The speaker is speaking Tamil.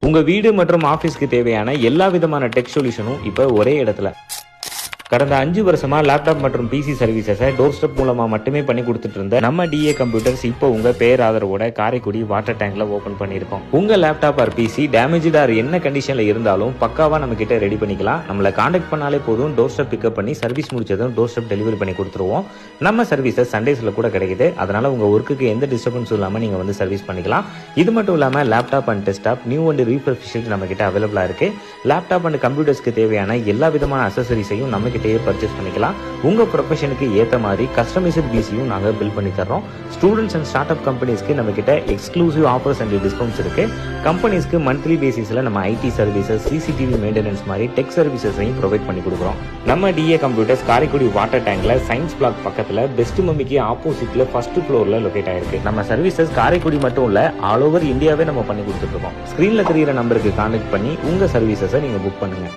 உங்க வீடு மற்றும் ஆபீஸ்க்கு தேவையான எல்லா விதமான டெக் சொல்யூஷனும் இப்ப ஒரே இடத்துல. கடந்த 5 வருஷமா லேப்டாப் மற்றும் பிசி சர்வீசஸை டோர் ஸ்டெப் மூலமா மட்டுமே பண்ணி கொடுத்துட்டு இருந்த நம்ம டிஏ கம்ப்யூட்டர்ஸ் இப்போ உங்க பேர் ஆதரவோட காரைக்குடி வாட்டர் டேங்க்ல ஓபன் பண்ணிருக்கோம். உங்க laptop or PC damaged or என்ன கண்டிஷன்ல இருந்தாலும் பக்காவா நம்ம கிட்ட ரெடி பண்ணிக்கலாம். நம்மள கான்டாக்ட் பண்ணாலே போதும், டோர் ஸ்டெப் பிக்கப் பண்ணி சர்வீஸ் முடிச்சதும் டோர் ஸ்டெப் டெலிவரி பண்ணி கொடுத்துருவோம். நம்ம சர்வீசஸ் சண்டேஸ்ல கூட கிடைக்குது. அதனால உங்க ஒர்க்குக்கு எந்த டிஸ்டர்பன்ஸும் இல்லாம நீங்க வந்து சர்வீஸ் பண்ணிக்கலாம். இது மட்டும் இல்லாம laptop and desktop new and refurbished நம்ம கிட்ட அவைலபிளா இருக்கு. லேப்டாப் அண்ட் கம்ப்யூட்டர்ஸ்க்கு தேவையான எல்லா விதமான அக்சசரிஸையும் நம்ம பர்ச்சேஸ் பண்ணிக்கலாம். உங்க ப்ரொஃபஷனுக்கு ஏத்த மாதிரி கஸ்டமைஸ்ட் பிசியும் நாங்க பில்ட் பண்ணி தரோம். ஸ்டூடெண்ட்ஸ் அண்ட் ஸ்டார்ட் அப் கம்பெனிஸ்க்கு நம்ம கிட்ட எக்ஸ்க்ளூசிவ் ஆஃபர்ஸ் அண்ட் டிஸ்கவுண்ட்ஸ் இருக்கு. கம்பெனிஸ்க்கு மந்த்லி பேசிஸ்ல நம்ம ஐடி சர்வீசஸ், சிசிடிவி மெயின்டெனன்ஸ் மாதிரி டெக் சர்வீசஸையும் ப்ரொவைட் பண்ணி கொடுக்குறோம். நம்ம டிஏ கம்ப்யூட்டர்ஸ் காரைக்குடி வாட்டர் டேங்க்ல சயின்ஸ் பிளாக் பக்கத்துல பெஸ்ட் மம்மிக்கு ஆப்போசிட்ல ஃபர்ஸ்ட் ஃப்ளோர்ல லொகேட் ஆயிருக்கு. நம்ம சர்வீசஸ் காரைக்குடி மட்டும் இல்ல, ஆல் ஓவர் இந்தியாவே நம்ம பண்ணி கொடுத்துட்டு இருக்கோம். ஸ்கிரீன்ல தெரியுற நம்பருக்கு கான்டாக்ட் பண்ணி உங்க சர்வீசஸை நீங்க புக் பண்ணுங்க.